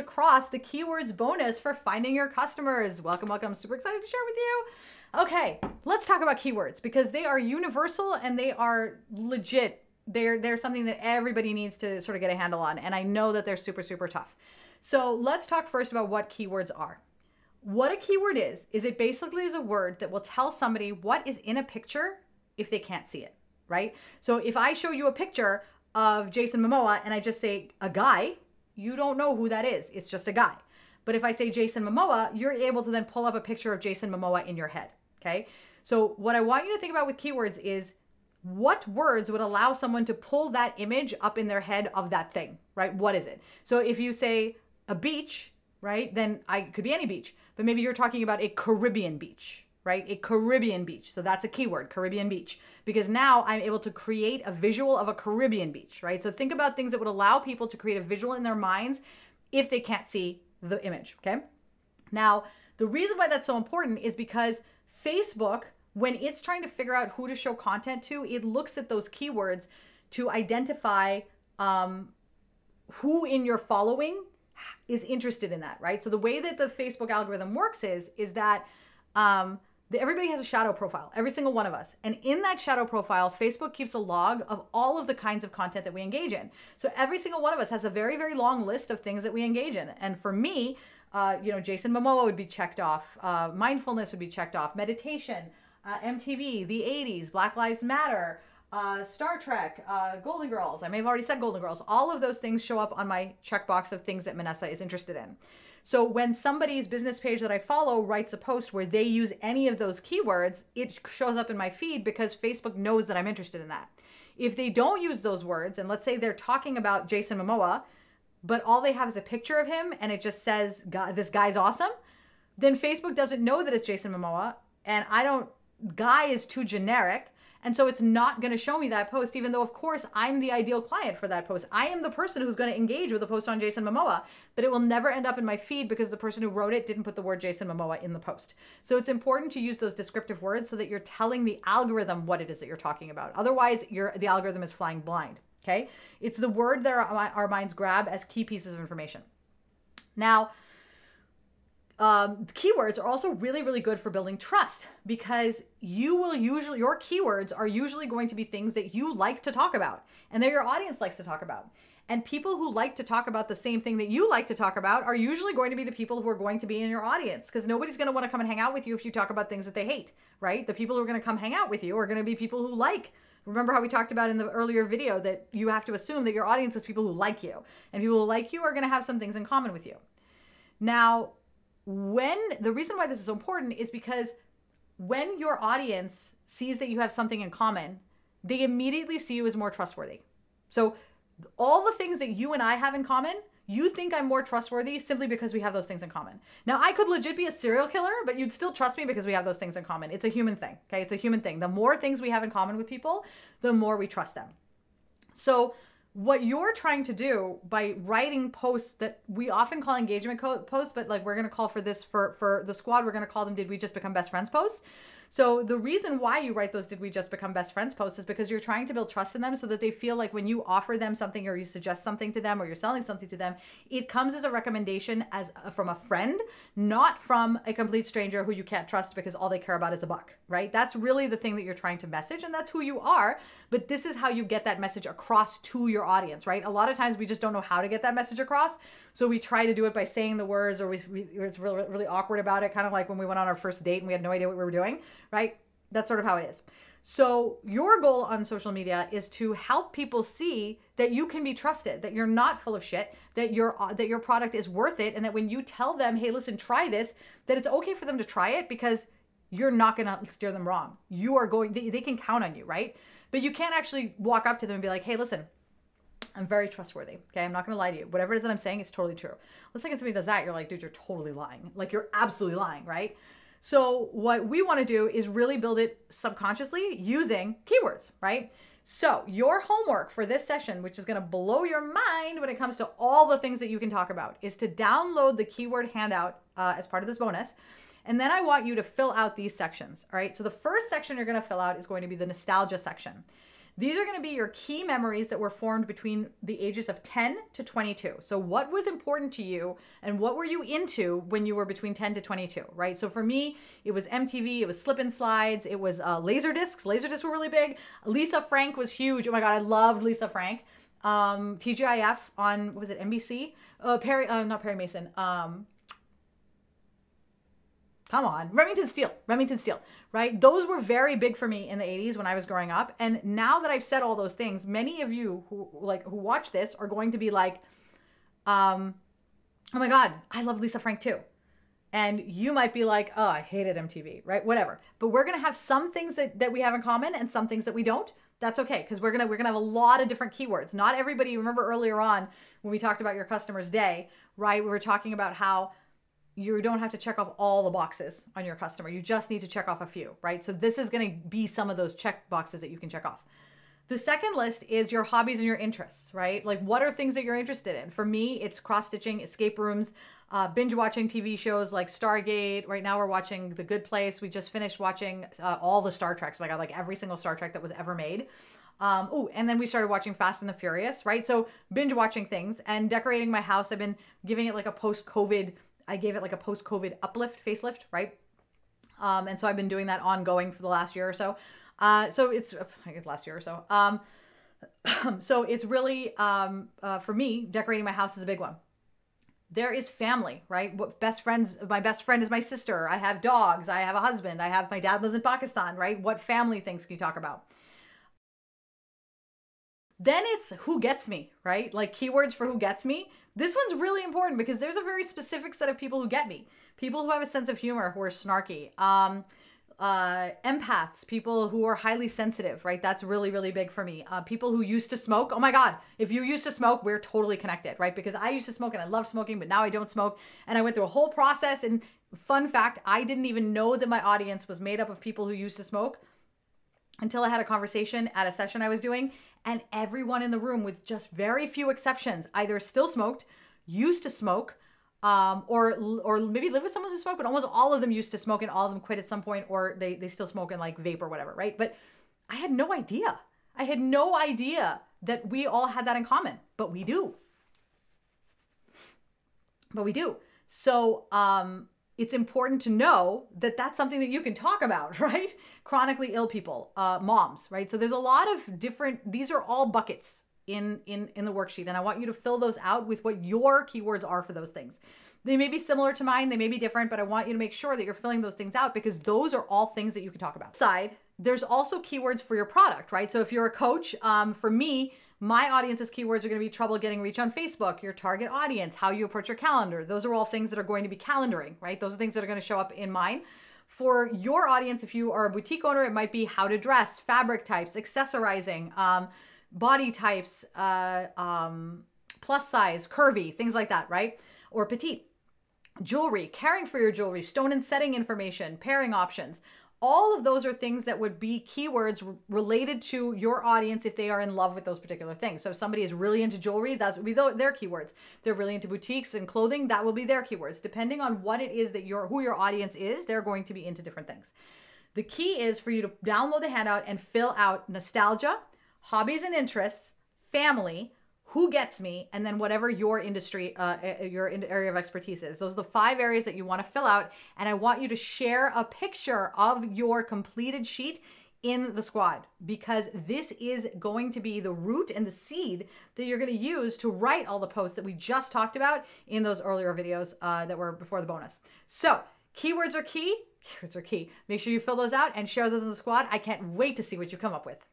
across the keywords bonus for finding your customers. Welcome, welcome. Super excited to share with you. Okay, let's talk about keywords because they are universal and they are legit. They're something that everybody needs to sort of get a handle on. And I know that they're super, super tough. So let's talk first about what keywords are. What a keyword is it basically is a word that will tell somebody what is in a picture if they can't see it, right? So if I show you a picture of Jason Momoa and I just say a guy, you don't know who that is. It's just a guy. But if I say Jason Momoa, you're able to then pull up a picture of Jason Momoa in your head, okay? So what I want you to think about with keywords is what words would allow someone to pull that image up in their head of that thing, right? What is it? So if you say a beach, right, then it could be any beach, but maybe you're talking about a Caribbean beach, right? A Caribbean beach. So that's a keyword, Caribbean beach, because now I'm able to create a visual of a Caribbean beach, right? So think about things that would allow people to create a visual in their minds if they can't see the image, okay? Now, the reason why that's so important is because Facebook, when it's trying to figure out who to show content to, it looks at those keywords to identify who in your following is interested in that, right? So the way that the Facebook algorithm works is that everybody has a shadow profile, every single one of us. And in that shadow profile, Facebook keeps a log of all of the kinds of content that we engage in. So every single one of us has a very, very long list of things that we engage in. And for me, Jason Momoa would be checked off. Mindfulness would be checked off. Meditation, MTV, the 80s, Black Lives Matter, Star Trek, Golden Girls. I may have already said Golden Girls. All of those things show up on my checkbox of things that Manessa is interested in. So when somebody's business page that I follow writes a post where they use any of those keywords, it shows up in my feed because Facebook knows that I'm interested in that. If they don't use those words, and let's say they're talking about Jason Momoa, but all they have is a picture of him and it just says, this guy's awesome, then Facebook doesn't know that it's Jason Momoa, and guy is too generic. And so it's not going to show me that post, even though, of course, I'm the ideal client for that post. I am the person who's going to engage with a post on Jason Momoa, but it will never end up in my feed because the person who wrote it didn't put the word Jason Momoa in the post. So it's important to use those descriptive words so that you're telling the algorithm what it is that you're talking about. Otherwise, the algorithm is flying blind, okay? It's the word that our minds grab as key pieces of information. Now, keywords are also really, really good for building trust because your keywords are usually going to be things that you like to talk about and that your audience likes to talk about. And people who like to talk about the same thing that you like to talk about are usually going to be the people who are going to be in your audience, because nobody's going to want to come and hang out with you if you talk about things that they hate, right? The people who are going to come hang out with you are going to be people who like. Remember how we talked about in the earlier video that you have to assume that your audience is people who like you, and people who like you are going to have some things in common with you. Now, the reason why this is so important is because when your audience sees that you have something in common, they immediately see you as more trustworthy. So all the things that you and I have in common, you think I'm more trustworthy simply because we have those things in common. Now, I could legit be a serial killer, but you'd still trust me because we have those things in common. It's a human thing, okay? It's a human thing. The more things we have in common with people, the more we trust them. So what you're trying to do by writing posts that we often call engagement posts, but like we're going to call for this, for the squad, we're going to call them Did We Just Become Best Friends posts. So the reason why you write those Did We Just Become Best Friends posts is because you're trying to build trust in them so that they feel like when you offer them something or you suggest something to them or you're selling something to them, it comes as a recommendation from a friend, not from a complete stranger who you can't trust because all they care about is a buck, right? That's really the thing that you're trying to message, and that's who you are. But this is how you get that message across to your audience, right? A lot of times we just don't know how to get that message across. So we try to do it by saying the words, or it's really, really awkward about it. Kind of like when we went on our first date and we had no idea what we were doing, right? That's sort of how it is. So your goal on social media is to help people see that you can be trusted, that you're not full of shit, that your product is worth it. And that when you tell them, hey, listen, try this, that it's okay for them to try it because you're not going to steer them wrong. They can count on you, right? But you can't actually walk up to them and be like, hey, listen, I'm very trustworthy. Okay. I'm not going to lie to you. Whatever it is that I'm saying is totally true. The second somebody does that, you're like, dude, you're totally lying. Like you're absolutely lying. Right. So what we want to do is really build it subconsciously using keywords, right? So your homework for this session, which is going to blow your mind when it comes to all the things that you can talk about, is to download the keyword handout as part of this bonus. And then I want you to fill out these sections. All right. So the first section you're going to fill out is going to be the nostalgia section. These are going to be your key memories that were formed between the ages of 10 to 22. So what was important to you and what were you into when you were between 10 to 22, right? So for me, it was MTV, it was slip and slides, it was laser discs. Laser discs were really big. Lisa Frank was huge. Oh my God, I loved Lisa Frank. TGIF on, what was it, NBC? Not Perry Mason. Come on, Remington Steele, right? Those were very big for me in the 80s when I was growing up. And now that I've said all those things, many of you who watch this are going to be like, oh my God, I love Lisa Frank too. And you might be like, oh, I hated MTV, right? Whatever. But we're going to have some things that we have in common and some things that we don't. That's okay, because we're gonna have a lot of different keywords. Not everybody, remember earlier on when we talked about your customer's day, right? We were talking about how you don't have to check off all the boxes on your customer. You just need to check off a few, right? So this is going to be some of those check boxes that you can check off. The second list is your hobbies and your interests, right? Like what are things that you're interested in? For me, it's cross-stitching, escape rooms, binge watching TV shows like Stargate. Right now we're watching The Good Place. We just finished watching all the Star Treks. Oh my God, like every single Star Trek that was ever made. And then we started watching Fast and the Furious, right? So binge watching things and decorating my house. I've been giving it like a post-COVID, I gave it like a post-COVID uplift, facelift, right? And so I've been doing that ongoing for the last year or so. So it's, I guess last year or so. So it's really, for me, decorating my house is a big one. There is family, right? What best friends, my best friend is my sister. I have dogs. I have a husband. My dad lives in Pakistan, right? What family things can you talk about? Then it's who gets me, right? Like keywords for who gets me. This one's really important because there's a very specific set of people who get me. People who have a sense of humor, who are snarky. Empaths, people who are highly sensitive, right? That's really, really big for me. People who used to smoke. Oh my God, if you used to smoke, we're totally connected, right? Because I used to smoke and I loved smoking, but now I don't smoke. And I went through a whole process. And fun fact, I didn't even know that my audience was made up of people who used to smoke until I had a conversation at a session I was doing. And everyone in the room, with just very few exceptions, either still smoked, used to smoke, or maybe live with someone who smoked, but almost all of them used to smoke and all of them quit at some point, or they still smoke and like vape or whatever, right? But I had no idea. I had no idea that we all had that in common, but we do. So, it's important to know that that's something that you can talk about, right? Chronically ill people, moms, right? So there's a lot of different, these are all buckets in the worksheet. And I want you to fill those out with what your keywords are for those things. They may be similar to mine, they may be different, but I want you to make sure that you're filling those things out because those are all things that you can talk about. Side, there's also keywords for your product, right? So if you're a coach, for me, my audience's keywords are going to be trouble getting reach on Facebook, your target audience, how you approach your calendar. Those are all things that are going to be calendaring, right? Those are things that are going to show up in mine. For your audience, if you are a boutique owner, it might be how to dress, fabric types, accessorizing, body types, plus size, curvy, things like that, right? Or petite. Jewelry, caring for your jewelry, stone and setting information, pairing options. All of those are things that would be keywords related to your audience if they are in love with those particular things. So if somebody is really into jewelry, that would be their keywords. They're really into boutiques and clothing, that will be their keywords. Depending on what it is that who your audience is, they're going to be into different things. The key is for you to download the handout and fill out nostalgia, hobbies and interests, family, who gets me, and then whatever your industry, your area of expertise is. Those are the 5 areas that you want to fill out. And I want you to share a picture of your completed sheet in the squad, because this is going to be the root and the seed that you're going to use to write all the posts that we just talked about in those earlier videos that were before the bonus. So keywords are key. Keywords are key. Make sure you fill those out and share those in the squad. I can't wait to see what you come up with.